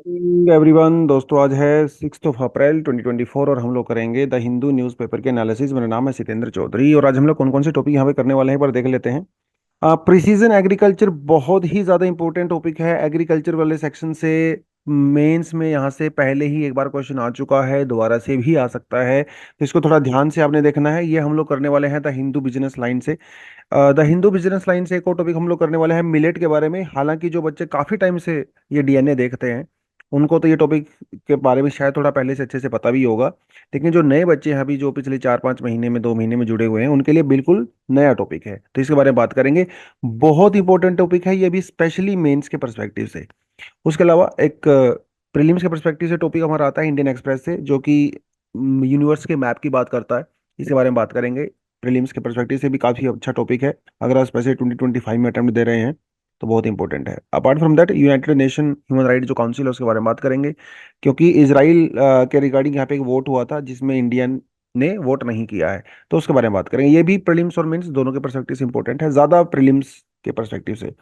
Everyone दोस्तों, आज है 6 अप्रैल 2024 और हम लोग करेंगे द हिंदू न्यूज़पेपर के एनालिसिस। मेरा नाम है सितेंद्र चौधरी और आज हम लोग कौन कौन से टॉपिक यहाँ पे करने वाले हैं पर देख लेते हैं। प्रिसीजन एग्रीकल्चर बहुत ही ज़्यादा इंपॉर्टेंट टॉपिक है। एग्रीकल्चर वाले सेक्शन से मेंस में यहाँ से पहले ही एक बार क्वेश्चन आ चुका है, दोबारा से भी आ सकता है, तो इसको थोड़ा ध्यान से आपने देखना है। ये हम लोग करने वाले हैं द हिंदू बिजनेस लाइन से। द हिंदू बिजनेस लाइन से एक और टॉपिक हम लोग करने वाले हैं मिलेट के बारे में। हालांकि जो बच्चे काफ़ी टाइम से ये डीएनए देखते हैं उनको तो ये टॉपिक के बारे में शायद थोड़ा पहले से अच्छे से पता भी होगा, लेकिन जो नए बच्चे हैं अभी, जो पिछले 4-5 महीने में 2 महीने में जुड़े हुए हैं, उनके लिए बिल्कुल नया टॉपिक है, तो इसके बारे में बात करेंगे। बहुत इंपॉर्टेंट टॉपिक है ये भी, स्पेशली मेंस के परस्पेक्टिव से। उसके अलावा एक प्रीलिम्स के परस्पेक्टिव से टॉपिक हमारा आता है इंडियन एक्सप्रेस से, जो कि यूनिवर्स के मैप की बात करता है। इसके बारे में बात करेंगे। प्रीलिम्स के परस्पेक्टिव से भी काफ़ी अच्छा टॉपिक है। अगर आप स्पेशली 2025 में अटेम्प्ट दे रहे हैं तो बहुत इंपॉर्टेंट है। Apart from that, United nation human right जो काउंसिल है उसके बारे में बात करेंगे, क्योंकि इसराइल के रिगार्डिंग यहाँ पे एक वोट हुआ था जिसमें इंडियन ने वोट नहीं किया है, तो उसके बारे में बात करेंगे। ये भी प्रीलिम्स और मेंस दोनों के परस्पेक्टिव से इंपॉर्टेंट है, ज़्यादा प्रीलिम्स के परस्पेक्टिव से।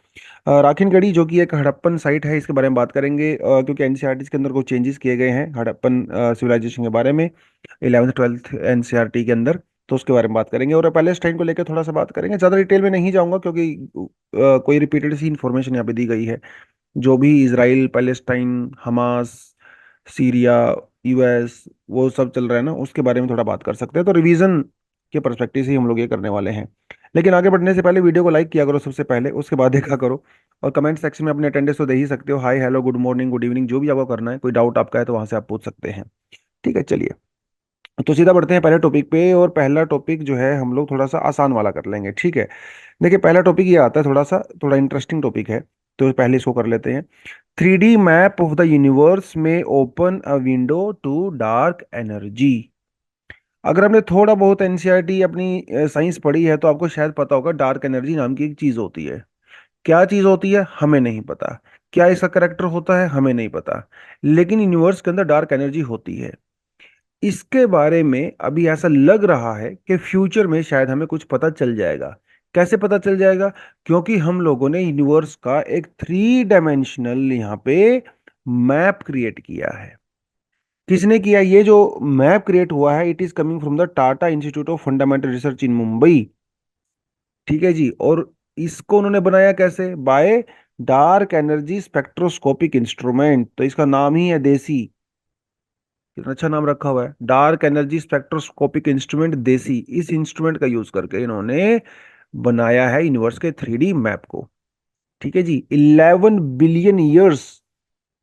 राखीनगढ़ी जो कि एक हड़प्पन साइट है, इसके बारे में बात करेंगे, क्योंकि एनसीईआरटी के अंदर कुछ चेंजेस किए गए हैं हड़प्पन सिविलाइजेशन के बारे में 11th 12th एनसीईआरटी के अंदर, तो उसके बारे में बात करेंगे। और पैलेस्टाइन को लेकर थोड़ा सा बात करेंगे, ज़्यादा डिटेल में नहीं जाऊंगा क्योंकि कोई रिपीटेड सी इन्फॉर्मेशन यहाँ पे दी गई है। जो भी Israel, Palestine, Hamas, Syria, US, वो सब चल रहा है ना, उसके बारे में थोड़ा बात कर सकते हैं। तो रिवीजन के परस्पेक्टिव से ही हम लोग ये करने वाले हैं। लेकिन आगे बढ़ने से पहले वीडियो को लाइक किया करो सबसे पहले, उसके बाद देखा करो। और कमेंट सेक्शन में अपने अटेंडेंस तो दे ही सकते हो, hi, hello, good morning, good evening, जो भी आपको करना है। कोई डाउट आपका है तो वहां से आप पूछ सकते हैं। ठीक है, चलिए। तो सीधा बढ़ते हैं पहले टॉपिक पे, और पहला टॉपिक जो है हम लोग थोड़ा सा आसान वाला कर लेंगे, ठीक है। देखिए, पहला टॉपिक ये आता है, थोड़ा इंटरेस्टिंग टॉपिक है, तो पहले इसको कर लेते हैं। 3D map of the universe में open a window to dark energy. अगर आपने थोड़ा बहुत एनसीईआरटी अपनी साइंस पढ़ी है तो आपको शायद पता होगा, डार्क एनर्जी नाम की एक चीज होती है। क्या चीज होती है हमें नहीं पता, क्या इसका करेक्टर होता है हमें नहीं पता, लेकिन यूनिवर्स के अंदर डार्क एनर्जी होती है। इसके बारे में अभी ऐसा लग रहा है कि फ्यूचर में शायद हमें कुछ पता चल जाएगा। कैसे पता चल जाएगा? क्योंकि हम लोगों ने यूनिवर्स का एक 3 डायमेंशनल यहाँ पे मैप क्रिएट किया है। किसने किया? ये जो मैप क्रिएट हुआ है, it is coming from the Tata institute of fundamental research in Mumbai. ठीक है जी। और इसको उन्होंने बनाया कैसे? By dark energy spectroscopic instrument, तो इसका नाम ही है देसी। कितना अच्छा नाम रखा हुआ है, डार्क एनर्जी स्पेक्ट्रोस्कोपिक इंस्ट्रूमेंट देसी। इस इंस्ट्रूमेंट का यूज करके इन्होंने बनाया है यूनिवर्स के 3D मैप को। ठीक है जी। 11 बिलियन ईयर्स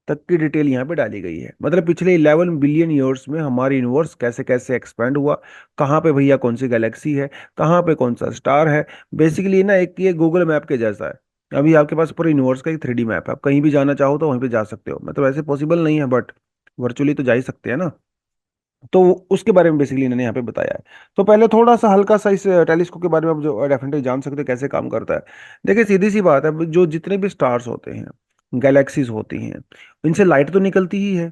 तक की डिटेल यहाँ पे डाली गई है, मतलब पिछले 11 बिलियन ईयर्स में हमारे यूनिवर्स कैसे कैसे एक्सपेंड हुआ, कहाँ पे भैया कौन सी गैलेक्सी है, कहाँ पे कौन सा स्टार है। बेसिकली ना, एक ये गूगल मैप के जैसा है। अभी आपके पास पूरे यूनिवर्स का एक 3D मैप है, आप कहीं भी जाना चाहो तो वहीं पे जा सकते हो। मतलब ऐसे पॉसिबल नहीं है, बट वर्चुअली तो जा ही सकते हैं ना। तो उसके बारे में बेसिकली इन्होंने यहाँ पे बताया है। तो पहले थोड़ा सा हल्का सा इस टेलीस्कोप के बारे में आप जो डेफिनेटली जान सकते हो कैसे काम करता है। देखिए, सीधी सी बात है, जो जितने भी स्टार्स होते हैं, गैलेक्सीज होती हैं, इनसे लाइट तो निकलती ही है,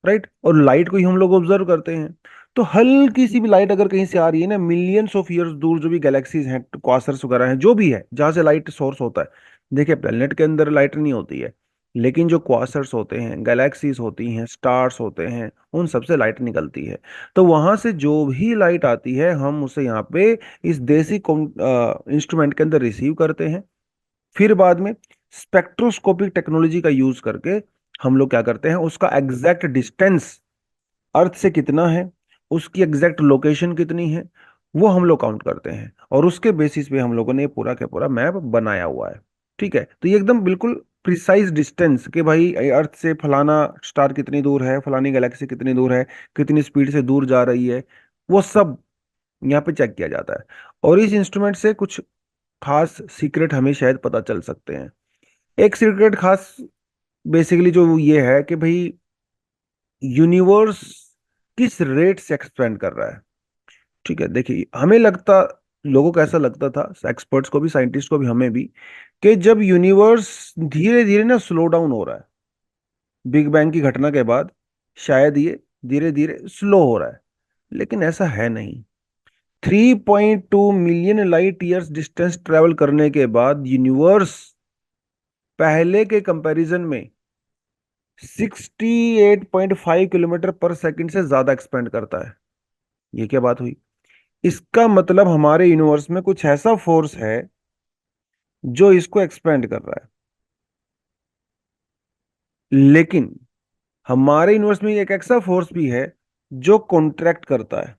राइट। और लाइट को ही हम लोग ऑब्जर्व करते हैं। तो हल्की सी भी लाइट अगर कहीं से आ रही है ना, मिलियंस ऑफ ईयर्स दूर जो भी गैलेक्सीज हैं, क्वासर्स वगैरह हैं, जो भी है जहां से लाइट सोर्स होता है। देखिए, प्लेनेट के अंदर लाइट नहीं होती है, लेकिन जो क्वासर्स होते हैं, गैलेक्सीज होती हैं, स्टार्स होते हैं, उन सबसे लाइट निकलती है। तो वहां से जो भी लाइट आती है, हम उसे यहाँ पे इस देसी इंस्ट्रूमेंट के अंदर रिसीव करते हैं। फिर बाद में स्पेक्ट्रोस्कोपिक टेक्नोलॉजी का यूज करके हम लोग क्या करते हैं, उसका एग्जैक्ट डिस्टेंस अर्थ से कितना है, उसकी एग्जैक्ट लोकेशन कितनी है, वो हम लोग काउंट करते हैं। और उसके बेसिस पे हम लोगों ने पूरा का पूरा मैप बनाया हुआ है। ठीक है, तो ये एकदम बिल्कुल प्रिसाइज डिस्टेंस कि भाई अर्थ से फलाना स्टार कितनी दूर है, फलानी गैलेक्सी कितनी दूर है, कितनी स्पीड से दूर जा रही है, वो सब यहाँ पे चेक किया जाता है। और इस इंस्ट्रूमेंट से कुछ खास सीक्रेट हमें शायद पता चल सकते हैं। एक सीक्रेट खास बेसिकली जो ये है कि भाई यूनिवर्स किस रेट से एक्सपेंड कर रहा है। ठीक है, देखिए, हमें लगता, लोगों को ऐसा लगता था, एक्सपर्ट्स को भी, साइंटिस्ट को भी, हमें भी, कि जब यूनिवर्स धीरे धीरे ना स्लो डाउन हो रहा है बिग बैंग की घटना के बाद, शायद ये धीरे धीरे स्लो हो रहा है। लेकिन ऐसा है नहीं। 3.2 million light years distance travel करने के बाद यूनिवर्स पहले के कंपैरिजन में 68.5 किलोमीटर पर सेकंड से ज्यादा एक्सपेंड करता है। ये क्या बात हुई? इसका मतलब हमारे यूनिवर्स में कुछ ऐसा फोर्स है जो इसको एक्सपेंड कर रहा है। लेकिन हमारे यूनिवर्स में एक ऐसा फोर्स भी है जो कॉन्ट्रैक्ट करता है।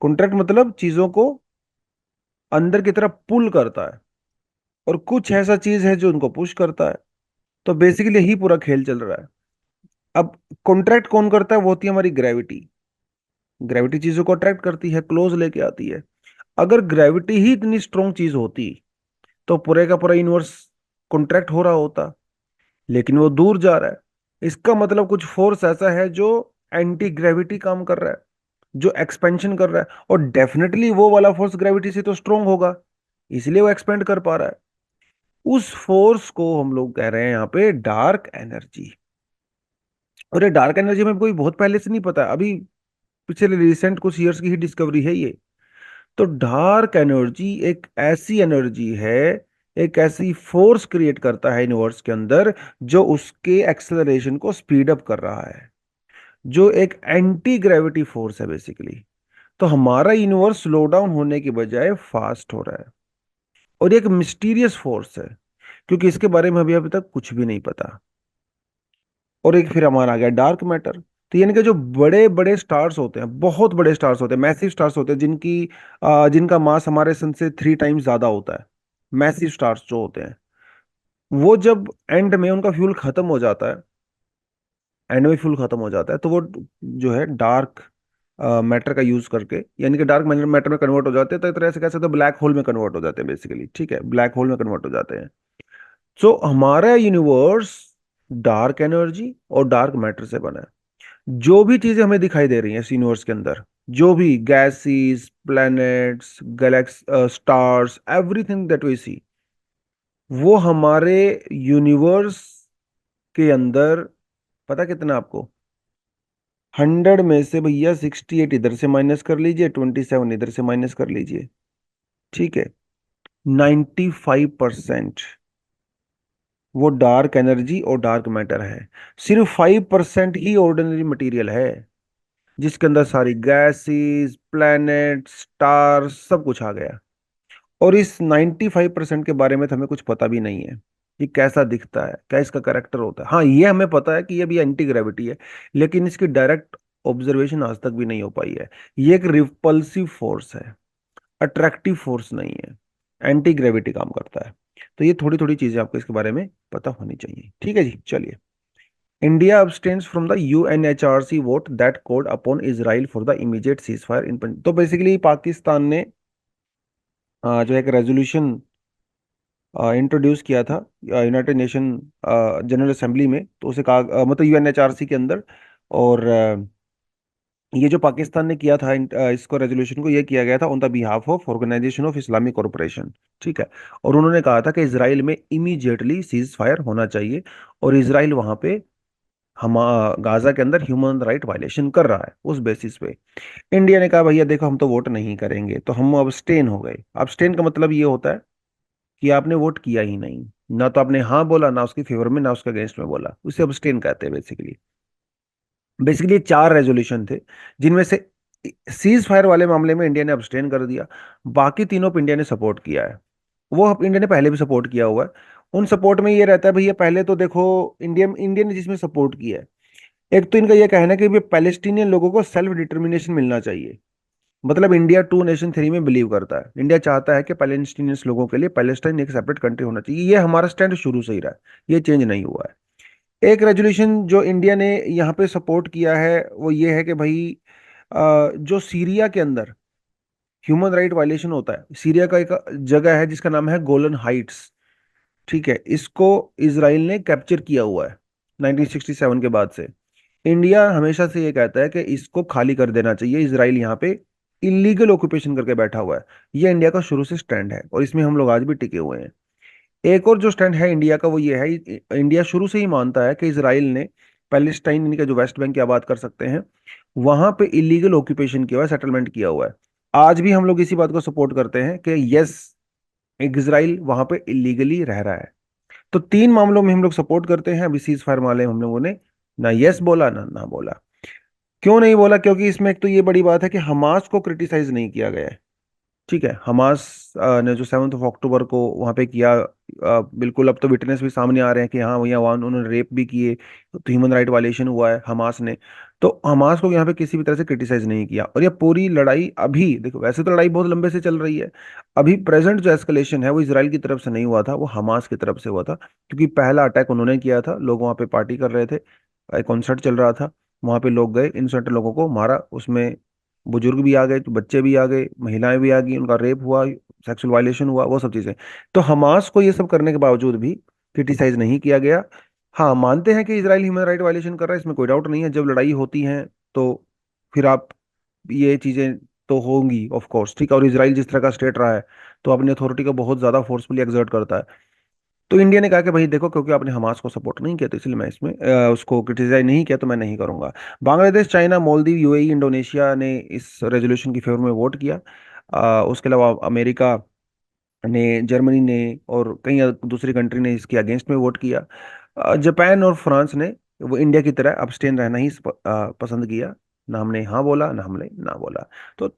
कॉन्ट्रैक्ट मतलब चीजों को अंदर की तरफ पुल करता है, और कुछ ऐसा चीज है जो उनको पुश करता है। तो बेसिकली यही पूरा खेल चल रहा है। अब कॉन्ट्रैक्ट कौन करता है? वो होती है हमारी ग्रेविटी। ग्रेविटी चीजों को अट्रैक्ट करती है, क्लोज लेके आती है। अगर ग्रेविटी ही इतनी स्ट्रोंग चीज होती तो पूरे का पूरा यूनिवर्स कॉन्ट्रैक्ट हो रहा होता। लेकिन वो दूर जा रहा है। इसका मतलब कुछ फोर्स ऐसा है जो एंटी ग्रेविटी काम कर रहा है, जो एक्सपेंशन कर रहा है। और डेफिनेटली वो वाला फोर्स ग्रेविटी से तो स्ट्रोंग होगा, इसलिए वो एक्सपेंड कर पा रहा है। उस फोर्स को हम लोग कह रहे हैं यहाँ पे डार्क एनर्जी। और ये डार्क एनर्जी में कोई बहुत पहले से नहीं पता, अभी पिछले रिसेंट कुछ ईयर्स की ही डिस्कवरी है ये। तो डार्क एनर्जी एक ऐसी एनर्जी है, एक ऐसी फोर्स क्रिएट करता है यूनिवर्स के अंदर, जो उसके एक्सेलरेशन को स्पीड अप कर रहा है, जो एक एंटी ग्रेविटी फोर्स है बेसिकली। तो हमारा यूनिवर्स स्लो डाउन होने की बजाय फास्ट हो रहा है। और ये एक मिस्टीरियस फोर्स है, क्योंकि इसके बारे में अभी अभी तक कुछ भी नहीं पता। और एक फिर हमारा आ गया डार्क मैटर। तो यानी कि जो बड़े बड़े स्टार्स होते हैं, बहुत बड़े स्टार्स होते हैं, मैसिव स्टार्स होते हैं, जिनका मास हमारे सन से 3 टाइम्स ज्यादा होता है। मैसिव स्टार्स जो होते हैं, वो जब एंड में उनका फ्यूल खत्म हो जाता है, एंड में फ्यूल खत्म हो जाता है, तो वो जो है डार्क मैटर का यूज करके, यानी कि डार्क मैटर में कन्वर्ट हो जाते हैं। तो एक तरह से कह सकते हैं ब्लैक होल में कन्वर्ट हो जाते हैं बेसिकली। ठीक है, ब्लैक होल में कन्वर्ट हो जाते हैं। सो हमारा यूनिवर्स डार्क एनर्जी और डार्क मैटर से बना है। जो भी चीजें हमें दिखाई दे रही हैं इस यूनिवर्स के अंदर, जो भी gases, planets, galaxies, stars, everything that we see, वो हमारे यूनिवर्स के अंदर, पता कितना आपको? 100 में से भैया 68 इधर से माइनस कर लीजिए, 27 इधर से माइनस कर लीजिए। ठीक है, 95% वो डार्क एनर्जी और डार्क मैटर है। सिर्फ 5% ही ऑर्डिनरी मटेरियल है, जिसके अंदर सारी गैसेस, प्लैनेट, स्टार सब कुछ आ गया। और इस 95% के बारे में तो हमें कुछ पता भी नहीं है। ये कैसा दिखता है, क्या इसका करेक्टर होता है, हाँ ये हमें पता है कि ये भी एंटी ग्रेविटी है। लेकिन इसकी डायरेक्ट ऑब्जर्वेशन आज तक भी नहीं हो पाई है। ये एक रिपल्सिव फोर्स है, अट्रैक्टिव फोर्स नहीं है। एंटी ग्रेविटी काम करता है। तो ये थोड़ी थोड़ी चीजें आपको इसके बारे में पता होनी चाहिए। ठीक है जी, चलिए। India abstains from the UNHRC vote that called upon Israel for the immediate ceasefire in तो बेसिकली पाकिस्तान ने जो एक रेजोल्यूशन इंट्रोड्यूस किया था यूनाइटेड नेशन जनरल असेंबली में, तो उसे कहा मतलब यूएनएचआरसी के अंदर। और ये जो पाकिस्तान ने किया था इसको रेजोल्यूशन को, ये किया गया था on the behalf of organisation of Islamic corporation. ठीक है। और उन्होंने कहा था कि इसराइल में इमीडिएटली सीज फायर होना चाहिए, और इसराइल वहां पे हम गाजा के अंदर ह्यूमन राइट वायलेशन कर रहा है, उस बेसिस पे इंडिया ने कहा भैया देखो हम तो वोट नहीं करेंगे। तो हम अब्सटेन हो गए। अब्सटेन का मतलब ये होता है कि आपने वोट किया ही नहीं, ना तो आपने हाँ बोला, ना उसके फेवर में, ना उसके अगेंस्ट में बोला, उसे अब्सटेन कहते हैं बेसिकली। बेसिकली 4 रेजोल्यूशन थे, जिनमें से सीज फायर वाले मामले में इंडिया ने अब्सटेन कर दिया। बाकी तीनों पे इंडिया ने सपोर्ट किया है। वो इंडिया ने पहले भी सपोर्ट किया हुआ है। उन सपोर्ट में ये रहता है भैया, पहले तो देखो इंडिया इंडिया ने जिसमें सपोर्ट किया है, एक तो इनका यह कहना है कि भी पैलेस्टीनियन लोगों को सेल्फ डिटर्मिनेशन मिलना चाहिए। मतलब इंडिया टू नेशन थ्री में बिलीव करता है। इंडिया चाहता है कि पैलेस्टीनियंस लोगों के लिए पैलेस्टाइन एक सेपरेट कंट्री होना चाहिए। ये हमारा स्टैंड शुरू से ही रहा है, ये चेंज नहीं हुआ है। एक रेजोल्यूशन जो इंडिया ने यहाँ पे सपोर्ट किया है वो ये है कि भाई जो सीरिया के अंदर ह्यूमन राइट वायलेशन होता है, सीरिया का एक जगह है जिसका नाम है गोलन हाइट्स। ठीक है, इसको इसराइल ने कैप्चर किया हुआ है 1967 के बाद से। इंडिया हमेशा से ये कहता है कि इसको खाली कर देना चाहिए, इसराइल यहाँ पे इलीगल ऑक्यूपेशन करके बैठा हुआ है। ये इंडिया का शुरू से स्टैंड है, और इसमें हम लोग आज भी टिके हुए हैं। एक और जो स्टैंड है इंडिया का वो ये है, इंडिया शुरू से ही मानता है कि इसराइल ने पैलेस्टाइन, यानी कि जो वेस्ट बैंक की आप बात कर सकते हैं, वहां पे इलीगल ऑक्यूपेशन किया हुआ है, सेटलमेंट किया हुआ है। आज भी हम लोग इसी बात को सपोर्ट करते हैं कि यस, इसराइल वहां पे इलीगली रह रहा है। तो 3 मामलों में हम लोग सपोर्ट करते हैं। अभी सीज फायर मामले में हम लोगों ने ना यस बोला ना ना बोला। क्यों नहीं बोला? क्योंकि इसमें एक तो ये बड़ी बात है कि हमास को क्रिटिसाइज नहीं किया गया है। ठीक है, हमास ने जो 7 अक्टूबर को वहां पे किया, बिल्कुल अब तो विटनेस भी सामने आ रहे हैं कि हाँ भैया वहाँ उन्होंने रेप भी किए, तो ह्यूमन राइट वायलेशन हुआ है हमास ने। तो हमास को यहाँ पे किसी भी तरह से क्रिटिसाइज नहीं किया। और ये पूरी लड़ाई अभी देखो, वैसे तो लड़ाई बहुत लंबे से चल रही है, अभी प्रेजेंट जो एस्केलेशन है वो इसराइल की तरफ से नहीं हुआ था, वो हमास की तरफ से हुआ था। क्योंकि पहला अटैक उन्होंने किया था, लोग वहाँ पे पार्टी कर रहे थे, एक कॉन्सर्ट चल रहा था, वहाँ पे लोग गए, इनसेंट लोगों को मारा, उसमें बुजुर्ग भी आ गए, तो बच्चे भी आ गए, महिलाएं भी आ गई, उनका रेप हुआ, सेक्सुअल वायलेशन हुआ, वो सब चीजें। तो हमास को ये सब करने के बावजूद भी क्रिटिसाइज नहीं किया गया। हाँ, मानते हैं कि इसराइल ह्यूमन राइट वायलेशन कर रहा है, इसमें कोई डाउट नहीं है। जब लड़ाई होती है तो फिर आप ये चीजें तो होंगी ऑफ कोर्स, ठीक है। और इसराइल जिस तरह का स्टेट रहा है, तो अपनी अथॉरिटी को बहुत ज्यादा फोर्सफुली एक्सर्ट करता है। तो इंडिया ने कहा कि भाई देखो, क्योंकि आपने हमास को सपोर्ट नहीं किया, तो इसलिए मैं इसमें उसको क्रिटिसाइज नहीं किया, तो मैं नहीं करूंगा। Bangladesh, China, Maldives, UAE, Indonesia ने इस रेजोल्यूशन की फेवर में वोट किया। उसके अलावा अमेरिका ने, जर्मनी ने और कई दूसरी कंट्री ने इसके अगेंस्ट में वोट किया। जापान और फ्रांस ने वो इंडिया की तरह अब्सटेन रहना ही पसंद किया। ना हमने हाँ बोला ना हमने ना बोला। तो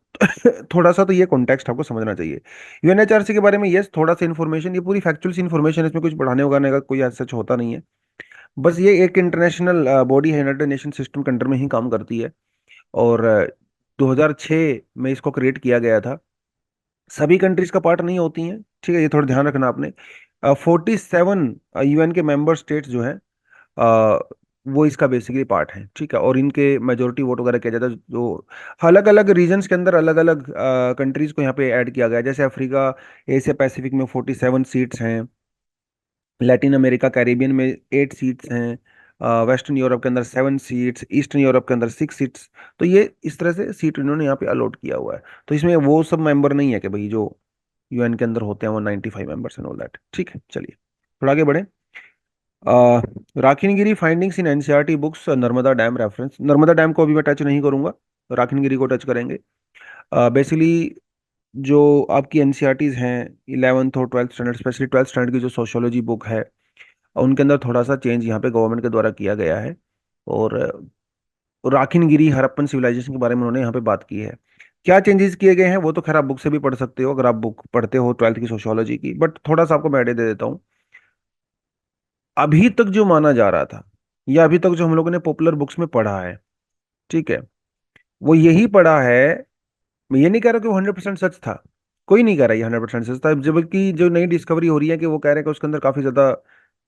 थोड़ा सा तो ये कॉन्टेक्स्ट आपको समझना चाहिए। यूएनएचआरसी के बारे में यस, थोड़ा सा इन्फॉर्मेशन, ये पूरी फैक्चुअल सी इन्फॉर्मेशन है, इसमें कुछ बढ़ाने उगाने का कोई सच होता नहीं है। बस ये एक इंटरनेशनल बॉडी है, यूनाइटेड नेशन सिस्टम के अंडर में ही काम करती है। और 2006 में इसको क्रिएट किया गया था। सभी कंट्रीज का पार्ट नहीं होती हैं, ठीक है, ये थोड़ा ध्यान रखना आपने। 47 यूएन के मेंबर स्टेट्स जो हैं, अ, वो इसका बेसिकली पार्ट है, ठीक है। और इनके मेजोरिटी वोट वगैरह किया जाता है, जो अलग अलग रीजन्स के अंदर अलग अलग कंट्रीज को यहाँ पे ऐड किया गया है। जैसे अफ्रीका, एशिया पैसिफिक में 47 सीट्स हैं, लैटिन अमेरिका कैरिबियन में 8 सीट्स हैं, वेस्टर्न यूरोप के अंदर 7 सीट्स, ईस्टर्न यूरोप के अंदर 6 सीट्स। तो ये इस तरह से सीट इन्होंने यहाँ पे अलॉट किया हुआ है। तो इसमें वो सब मेंबर नहीं है कि भाई जो यूएन के अंदर होते हैं वो 95 मेंबर्स एंड ऑल दैट, ठीक है। चलिए थोड़ा आगे बढ़े। आ, Rakhigarhi findings in NCERT books, Narmada dam reference. Narmada dam को अभी मैं टच नहीं करूंगा, राखिनगिरी को टच करेंगे। बेसिकली जो आपकी एनसीईआरटीज हैं, 11th और 12th standard, specially 12th standard की जो सोशियोलॉजी बुक है, उनके अंदर थोड़ा सा चेंज यहाँ पे गवर्नमेंट के द्वारा किया गया है। और राखिनगिरी हड़प्पन सिविलाइजेशन के बारे में उन्होंने यहाँ पे बात की है। क्या चेंजेस किए गए हैं वो तो खैर आप बुक से भी पढ़ सकते हो, अगर आप बुक पढ़ते हो 12th की सोशियोलॉजी की, बट थोड़ा सा आपको मैं आइडिया दे देता हूँ। अभी तक जो माना जा रहा था, या अभी तक जो हम लोगों ने पॉपुलर बुक्स में पढ़ा है, ठीक है, वो यही पढ़ा है। मैं ये नहीं कह रहा कि वो 100% सच था, कोई नहीं कह रहा ये 100% सच था, जबकि जो नई डिस्कवरी हो रही है कि वो कह रहे हैं कि उसके अंदर काफी ज्यादा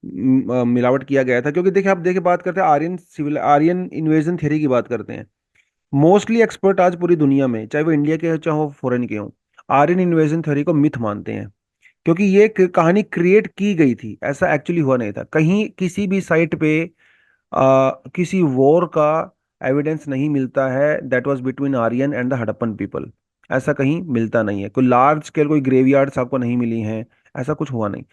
मिलावट किया गया था। क्योंकि देखिए, आप देखिए, बात करते हैं आर्यन इन्वेजन थ्योरी की बात करते हैं। मोस्टली एक्सपर्ट आज पूरी दुनिया में, चाहे वो इंडिया के हो चाहे वो फॉरेन के हो, आर्यन इन्वेजन थ्योरी को मिथ मानते हैं। क्योंकि ये कहानी क्रिएट की गई थी, ऐसा एक्चुअली हुआ नहीं था। कहीं किसी भी साइट पे किसी वॉर का एविडेंस नहीं मिलता है that was between Aryan and the Harappan people. ऐसा कहीं मिलता नहीं है। कोई लार्ज स्केल कोई ग्रेवयार्ड्स आपको नहीं मिली हैं, ऐसा कुछ हुआ नहीं।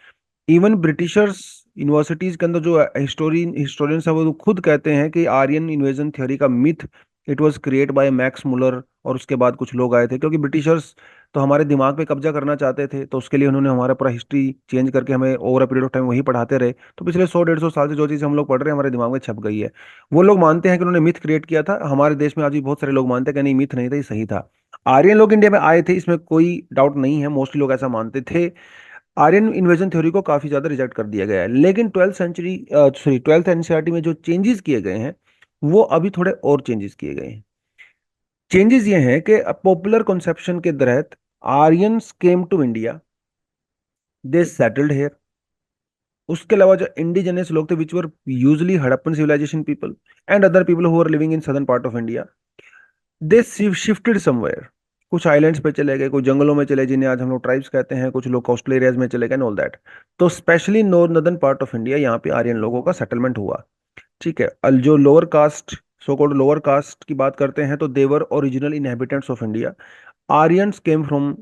इवन ब्रिटिशर्स यूनिवर्सिटीज के अंदर जो हिस्टोरियंस है, वो तो खुद कहते हैं कि आर्यन इन्वेजन थ्योरी का myth, it was create bye Max Muller, और उसके बाद कुछ लोग आए थे। क्योंकि ब्रिटिशर्स तो हमारे दिमाग पे कब्जा करना चाहते थे, तो उसके लिए उन्होंने हमारा पूरा हिस्ट्री चेंज करके हमें over a period of time वही पढ़ाते रहे। तो पिछले 100 150 साल से जो चीज़ हम लोग पढ़ रहे हैं हमारे दिमाग में छप गई है। वो लोग मानते हैं कि उन्होंने मिथ क्रिएट किया था। हमारे देश में आज भी बहुत सारे लोग मानते हैं कि नहीं, मिथ नहीं था, ये सही था। आर्यन लोग इंडिया में आए थे, इसमें कोई डाउट नहीं है, मोस्टली लोग ऐसा मानते थे। आर्यन इन्वेजन थ्योरी को काफी ज्यादा रिजेक्ट कर दिया गया है। लेकिन 12th एनसीईआरटी में जो चेंजेस किए गए हैं, वो अभी थोड़े और चेंजेस किए गए हैं। चेंजेस ये हैं कि पॉपुलर कॉन्सेप्शन के तहत Aryans came to India, they settled here. उसके अलावा जो इंडिजिनस लोग थे, which were usually Harappan civilisation people and other people who are living in southern part of India, they shifted somewhere. कुछ आइलैंड्स पे चले गए, कुछ जंगलों में चले, जिन्हें आज हम लोग ट्राइब्स कहते हैं, कुछ लोग कोस्टल एरियाज में चले गए, ऑल दैट। तो specially northern part of India, यहाँ पे आर्यन लोगों का सेटलमेंट हुआ, ठीक है। जो lower caste, so called lower caste की बात करते हैं, तो they were original inhabitants of India. Aryans came from,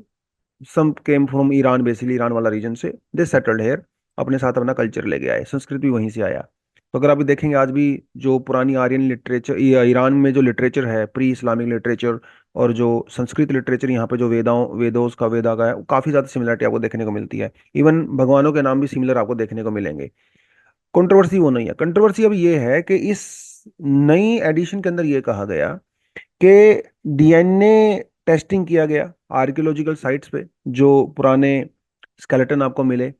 some came from Iran, basically Iran वाला रीजन से, दे सेटल्ड हेयर। अपने साथ अपना कल्चर ले गए आए, संस्कृत भी वहीं से आया। तो अगर आप देखेंगे आज भी जो पुरानी आर्यन लिटरेचर, ईरान में जो लिटरेचर है, प्री इस्लामिक लिटरेचर, और जो संस्कृत लिटरेचर यहाँ पे जो वेदों का वेदा का है, वो काफी ज्यादा सिमिलरिटी आपको देखने को मिलती है। इवन भगवानों के नाम भी सिमिलर आपको देखने को मिलेंगे। कंट्रोवर्सी वो नहीं है। कंट्रोवर्सी अब ये है कि इस नई एडिशन के अंदर ये कहा गया कि डीएनए टेस्टिंग किया गया आर्कियोलॉजिकल साइट्स पे, जो पुराने स्केलेटन आपको मिले।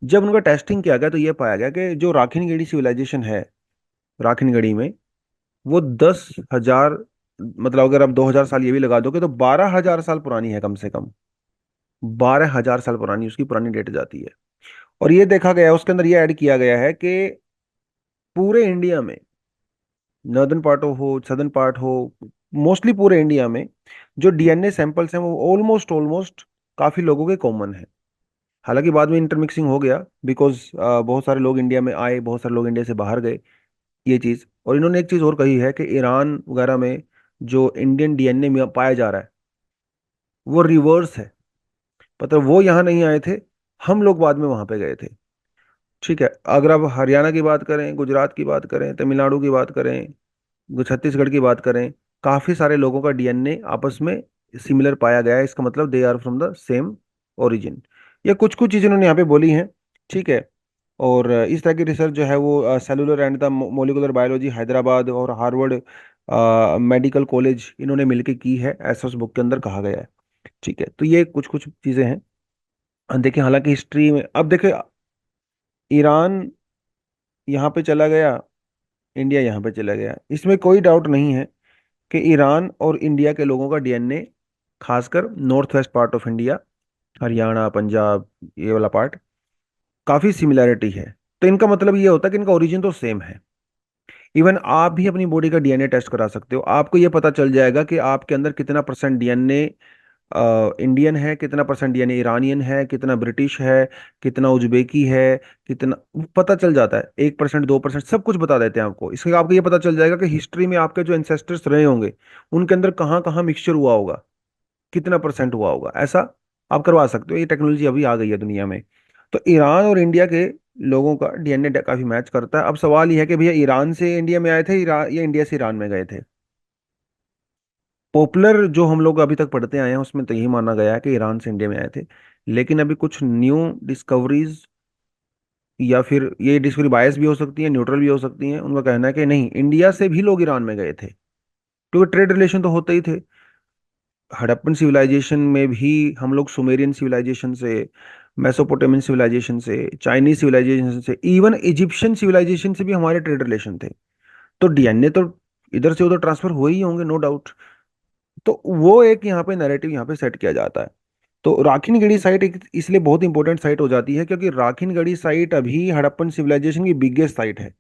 जब उनका टेस्टिंग किया गया तो ये पाया गया कि जो राखिनगेड़ी सिविलाइजेशन है, राखिनगड़ी में, वो 10,000, मतलब अगर आप 2,000 साल ये भी लगा दोगे तो 12,000 साल पुरानी है, कम से कम 12,000 साल पुरानी उसकी पुरानी डेट जाती है। और ये देखा गया, उसके अंदर ये ऐड किया गया है कि पूरे इंडिया में, नॉर्दर्न पार्ट हो सदर्न पार्ट हो, मोस्टली पूरे इंडिया में जो डीएनए सैंपल्स हैं वो ऑलमोस्ट ऑलमोस्ट काफी लोगों के कॉमन है। हालांकि बाद में इंटरमिक्सिंग हो गया, बिकॉज बहुत सारे लोग इंडिया में आए, बहुत सारे लोग इंडिया से बाहर गए, ये चीज। और इन्होंने एक चीज और कही है कि ईरान वगैरह में जो इंडियन डीएनए में पाया जा रहा है वो रिवर्स है, मतलब वो यहाँ नहीं आए थे, हम लोग बाद में वहां पे गए थे। ठीक है, अगर आप हरियाणा की बात करें, गुजरात की बात करें, तमिलनाडु की बात करें, छत्तीसगढ़ की बात करें, काफी सारे लोगों का डीएनए आपस में सिमिलर पाया गया है, इसका मतलब they are from the same origin. ये कुछ कुछ चीजें उन्होंने यहाँ पे बोली हैं। ठीक है। और इस तरह की रिसर्च जो है वो cellular and the molecular biology Hyderabad और हार्वर्ड मेडिकल कॉलेज इन्होंने मिलकर की है, ऐसा उस बुक के अंदर कहा गया है। ठीक है, तो ये कुछ कुछ चीजें हैं। देखिए, हालांकि हिस्ट्री में अब देखिए, ईरान यहाँ पे चला गया, इंडिया यहाँ पे चला गया, इसमें कोई डाउट नहीं है कि ईरान और इंडिया के लोगों का डीएनए, खासकर north west part of India, Haryana, Punjab, ये वाला पार्ट, काफी सिमिलैरिटी है। तो इनका मतलब ये होता है कि इनका ओरिजिन तो सेम है। इवन आप भी अपनी बॉडी का डीएनए टेस्ट करा सकते हो, आपको ये पता चल जाएगा कि आपके अंदर कितना परसेंट डीएनए इंडियन है, कितना परसेंट डीएनए ईरानियन है, कितना ब्रिटिश है, कितना उज्बेकी है, कितना, पता चल जाता है। 1%, 2%, सब कुछ बता देते हैं आपको। इससे आपको ये पता चल जाएगा कि हिस्ट्री में आपके जो एंसेस्टर्स रहे होंगे उनके अंदर कहाँ कहाँ मिक्सचर हुआ होगा, कितना परसेंट हुआ होगा, ऐसा आप करवा सकते हो। ये टेक्नोलॉजी अभी आ गई है दुनिया में। तो ईरान और इंडिया के लोगों का डीएनए काफी मैच करता है। अब सवाल यह है कि भैया ईरान से इंडिया में आए थे, या इंडिया से ईरान में गए थे। पॉपुलर जो हम लोग अभी तक पढ़ते आए हैं उसमें तो यही माना गया है कि ईरान से इंडिया में आए थे। लेकिन अभी कुछ न्यू डिस्कवरीज, या फिर ये डिस्कवरी बायस भी हो सकती है, न्यूट्रल भी हो सकती है, उनका कहना है कि नहीं, इंडिया से भी लोग ईरान में गए थे, क्योंकि ट्रेड रिलेशन तो होते ही थे। हड़प्पन सिविलाइजेशन में भी हम लोग सुमेरियन सिविलाइजेशन से, मेसोपोटामियन सिविलाइजेशन से, चाइनीज सिविलाइजेशन से, इवन इजिप्शियन सिविलाइजेशन से भी हमारे ट्रेड रिलेशन थे। तो डीएनए तो इधर से उधर ट्रांसफर हुए ही होंगे, नो डाउट। तो वो एक यहाँ पे नैरेटिव यहाँ पे सेट किया जाता है। तो राखिनगढ़ी साइट एक इसलिए बहुत इंपॉर्टेंट साइट हो जाती है क्योंकि राखिनगढ़ी साइट अभी हड़प्पन सिविलाइजेशन की बिगेस्ट साइट है।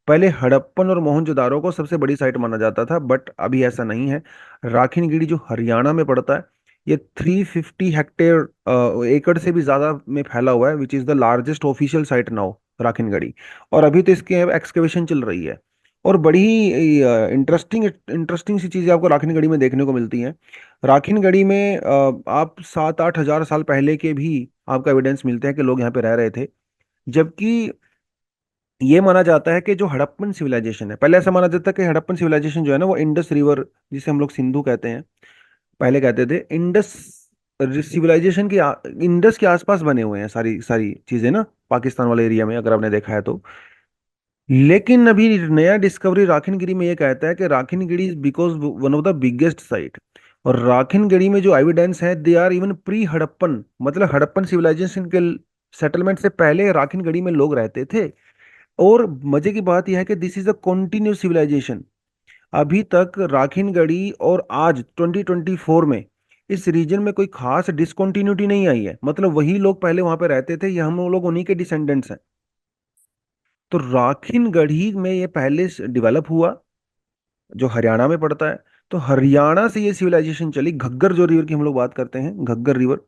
पहले हड़प्पन और मोहनजोदारो को सबसे बड़ी साइट माना जाता था, बट अभी ऐसा नहीं है। राखिनगढ़ी जो हरियाणा में पड़ता है, ये 350 हेक्टेयर एकड़ से भी ज्यादा में फैला हुआ है, which is the largest official site now, राखिनगढ़ी। और अभी तो इसकी एक्सकेवेशन चल रही है। और बड़ी इंटरेस्टिंग इंटरेस्टिंग सी चीजें आपको राखिनगढ़ी में देखने को मिलती हैं। राखिनगढ़ी में आप 7-8 हजार साल पहले के भी आपका एविडेंस मिलते हैं कि लोग यहाँ पे रह रहे थे। जबकि ये माना जाता है कि जो हड़प्पन सिविलाइजेशन है, पहले ऐसा माना जाता है कि हड़प्पन सिविलाइजेशन जो है ना वो इंडस रिवर, जिसे हम लोग सिंधु कहते हैं, पहले कहते थे इंडस सिविलाइजेशन की इंडस के आसपास बने हुए हैं सारी सारी चीजें ना, पाकिस्तान वाले एरिया में, अगर आपने देखा है तो। लेकिन अभी नया डिस्कवरी राखिनगिरी में ये कहता है कि Rakhigarhi is because one of the biggest site. और राखिनगिरी में जो एविडेंस है they are even pre Harappan, मतलब हड़प्पन सिविलाइजेशन के सेटलमेंट से पहले राखिनगढ़ी में लोग रहते थे। और मजे की बात यह है कि this is a continue civilisation. अभी तक राखिनगढ़ी और आज 2024 में इस रीजन में कोई खास डिसकंटिन्यूटी नहीं आई है, मतलब वही लोग पहले वहां पे रहते थे, ये हम लोग उन्हीं के डिसेंडेंट्स हैं। तो राखिनगढ़ी में ये पहले डेवलप हुआ, जो हरियाणा में पड़ता है। तो हरियाणा से ये सिविलाइजेशन चली, घग्गर जो रिवर की हम लोग बात करते हैं, घग्गर रिवर,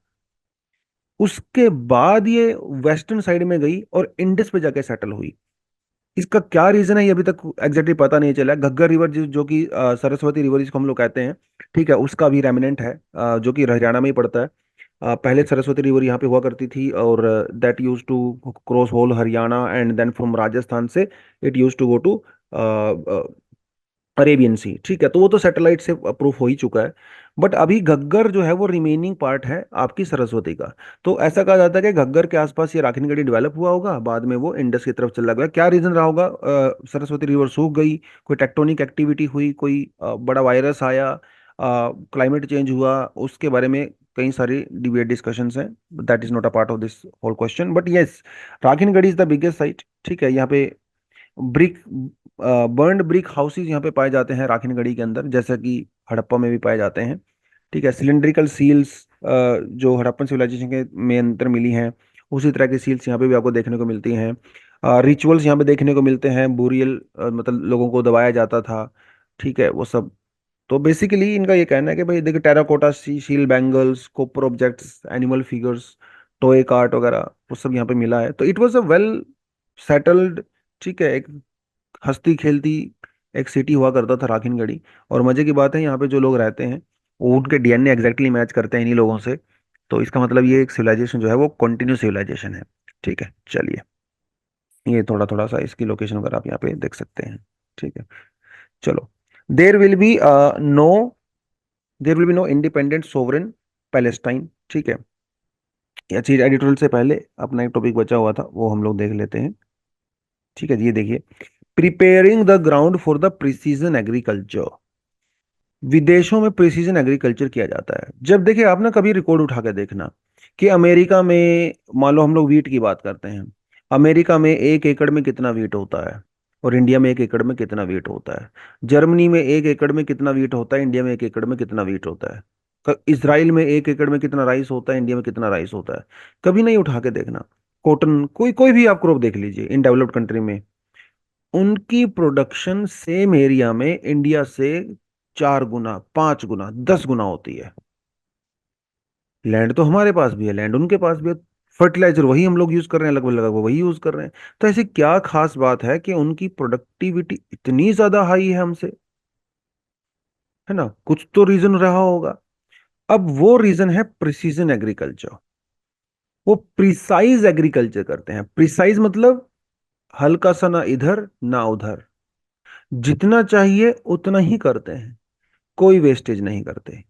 उसके बाद ये वेस्टर्न साइड में गई और इंडस पे जाके सेटल हुई। इसका क्या रीजन है ये अभी तक एग्जैक्टली पता नहीं चला। घग्गर रिवर जो कि सरस्वती रिवर जिसको हम लोग कहते हैं, ठीक है, उसका भी रेमिनेंट है, जो कि हरियाणा में ही पड़ता है। पहले सरस्वती रिवर यहाँ पे हुआ करती थी, और that used to cross whole Haryana, and then from Rajasthan से it used to go to Arabian sea, ठीक है, तो वो तो सैटेलाइट से अप्रूव हो ही चुका है। बट अभी घग्गर जो है वो रिमेनिंग पार्ट है आपकी सरस्वती का। तो ऐसा कहा जाता है कि घग्गर के आसपास ये राखीनगढ़ी डेवलप हुआ होगा, बाद में वो इंडस की तरफ चला गया। क्या रीजन रहा होगा? सरस्वती रिवर सूख गई, कोई टेक्टोनिक एक्टिविटी हुई, कोई बड़ा वायरस आया, क्लाइमेट चेंज हुआ, उसके बारे में कई सारी डिबेट डिस्कशंस हैं। That is not a part of this whole question, but yes, राखीनगढ़ी इज द बिगेस्ट साइट। ठीक है, यहाँ पे ब्रिक बर्न्ड ब्रिक हाउसेज यहाँ पे पाए जाते हैं राखीनगढ़ी के अंदर, जैसा कि हड़प्पा में भी पाए जाते हैं। ठीक है, सिलिंड्रिकल सील्स जो हड़प्पन सिविलाइजेशन के में अंदर मिली हैं, उसी तरह की सील्स यहाँ पे भी आपको देखने को मिलती हैं। रिचुअल्स यहाँ पे देखने को मिलते हैं, बुरियल मतलब लोगों को दबाया जाता था। ठीक है, वो सब। तो बेसिकली इनका ये कहना है कि भाई देखिए, टेराकोटा शील bangles, copper objects, animal figures, toy cart वगैरह, वो सब यहाँ पे मिला है। तो it was a well settled, ठीक है, एक हंसती खेलती एक सिटी हुआ करता था राखीनगढ़ी। और मजे की बात है, यहाँ पे जो लोग रहते हैं वो उनके डीएनए एग्जैक्टली मैच करते हैं इन्हीं लोगों से। तो इसका मतलब ये एक सिविलाइजेशन जो है वो कंटिन्यू सिविलाइजेशन है। ठीक है, चलिए, ये थोड़ा थोड़ा सा इसकी लोकेशन वगैरह आप यहाँ पे देख सकते हैं। ठीक है, चलो। There will be no there will be no independent sovereign Palestine. ठीक है, ये चीज एडिटोरियल से पहले अपना एक टॉपिक बचा हुआ था, वो हम लोग देख लेते हैं। ठीक है जी, ये देखिए, preparing the ground for the precision agriculture. विदेशों में प्रिसीजन एग्रीकल्चर किया जाता है। जब देखिए, आप ना कभी रिकॉर्ड उठा के देखना कि अमेरिका में, मान लो हम लोग वीट की बात करते हैं, अमेरिका में 1 एकड़ में कितना वीट होता है, और इंडिया में 1 एकड़ में कितना वीट होता है। जर्मनी में 1 एकड़ में कितना वीट होता है, इंडिया में 1 एकड़ में कितना वीट होता है। इसराइल में 1 एकड़ में कितना राइस होता है, इंडिया में कितना राइस होता है। कभी नहीं उठा के देखना। कॉटन, कोई कोई भी आप क्रॉप देख लीजिए इन डेवलप्ड कंट्री में, उनकी प्रोडक्शन सेम एरिया में इंडिया से 4 गुना, 5 गुना, 10 गुना होती है। लैंड तो हमारे पास भी है, लैंड उनके पास भी है, फर्टिलाइजर वही हम लोग यूज कर रहे हैं, लगभग लगभग वो वही यूज कर रहे हैं। तो ऐसी क्या खास बात है कि उनकी प्रोडक्टिविटी इतनी ज्यादा हाई है हमसे? है ना, कुछ तो रीजन रहा होगा। अब वो रीजन है प्रिसीजन एग्रीकल्चर। वो प्रिसाइज एग्रीकल्चर करते हैं। प्रिसाइज मतलब हल्का सा ना इधर ना उधर, जितना चाहिए उतना ही करते हैं, कोई वेस्टेज नहीं करते।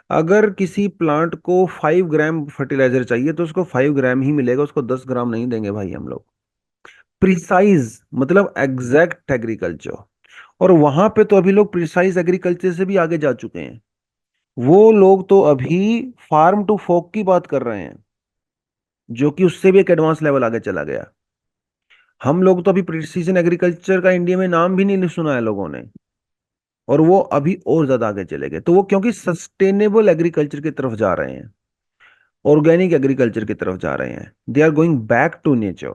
अगर किसी प्लांट को 5 ग्राम फर्टिलाइजर चाहिए तो उसको 5 ग्राम ही मिलेगा, उसको 10 ग्राम नहीं देंगे भाई हम लोग। प्रिसाइज मतलब एग्जैक्ट एग्रीकल्चर। और वहां पे तो अभी लोग प्रिसाइज एग्रीकल्चर से भी आगे जा चुके हैं। वो लोग तो अभी फार्म टू फोक की बात कर रहे हैं, जो कि उससे भी एक एडवांस लेवल आगे चला गया। हम लोग तो अभी प्रिसीजन एग्रीकल्चर का इंडिया में नाम भी नहीं सुना है लोगों ने, और वो अभी और ज्यादा आगे चले गए। तो वो क्योंकि सस्टेनेबल एग्रीकल्चर की तरफ जा रहे हैं, ऑर्गेनिक एग्रीकल्चर की तरफ जा रहे हैं, they are going back to nature.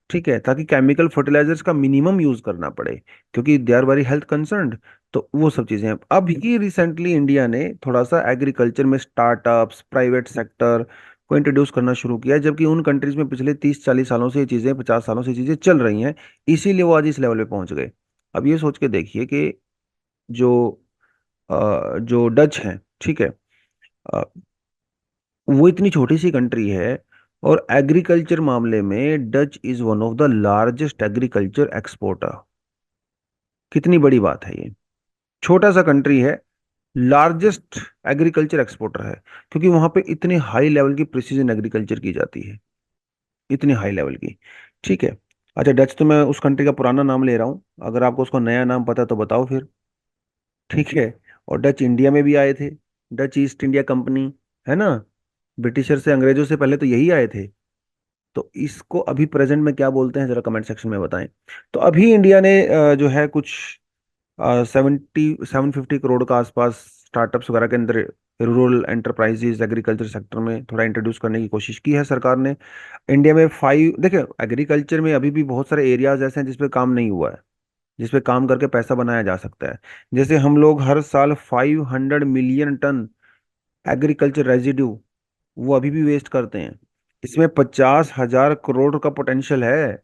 ठीक है, ताकि केमिकल फर्टिलाइजर्स का मिनिमम यूज करना पड़े, क्योंकि they are very health concerned. तो वो सब चीजें हैं। अब ही रिसेंटली इंडिया ने थोड़ा सा एग्रीकल्चर में स्टार्टअप्स, प्राइवेट सेक्टर को इंट्रोड्यूस करना शुरू किया है, जबकि उन कंट्रीज में पिछले 30-40 सालों से ये चीजें, 50 सालों से ये चीजें चल रही हैं। इसीलिए वो आज इस लेवल पे पहुंच गए। अब ये सोच के देखिए कि जो जो डच हैं, ठीक है, अ, वो इतनी छोटी सी कंट्री है, और एग्रीकल्चर मामले में Dutch is one of the largest agriculture exporter. कितनी बड़ी बात है ये। छोटा सा कंट्री है, लार्जेस्ट एग्रीकल्चर एक्सपोर्टर है, क्योंकि वहां पे इतने हाई लेवल की प्रिसीजन एग्रीकल्चर की जाती है, इतनी हाई लेवल की। ठीक है, अच्छा, डच तो मैं उस कंट्री का पुराना नाम ले रहा हूँ, अगर आपको उसका नया नाम पता है तो बताओ फिर। ठीक है, और डच इंडिया में भी आए थे, डच ईस्ट इंडिया कंपनी, है ना, ब्रिटिशर से, अंग्रेजों से पहले तो यही आए थे। तो इसको अभी प्रेजेंट में क्या बोलते हैं, जरा कमेंट सेक्शन में बताएं। तो अभी इंडिया ने जो है कुछ 750 करोड़ का आसपास स्टार्टअप्स वगैरह के अंदर रूरल एंटरप्राइजेज एग्रीकल्चर सेक्टर में थोड़ा इंट्रोड्यूस करने की कोशिश की है सरकार ने। इंडिया में 5, देखिए, एग्रीकल्चर में अभी भी बहुत सारे एरियाज ऐसे हैं जिसपे काम नहीं हुआ है, जिसपे काम करके पैसा बनाया जा सकता है। जैसे हम लोग हर साल 500 मिलियन टन एग्रीकल्चर रेजिड्यू वो अभी भी वेस्ट करते हैं। इसमें 50,000 करोड़ का पोटेंशियल है।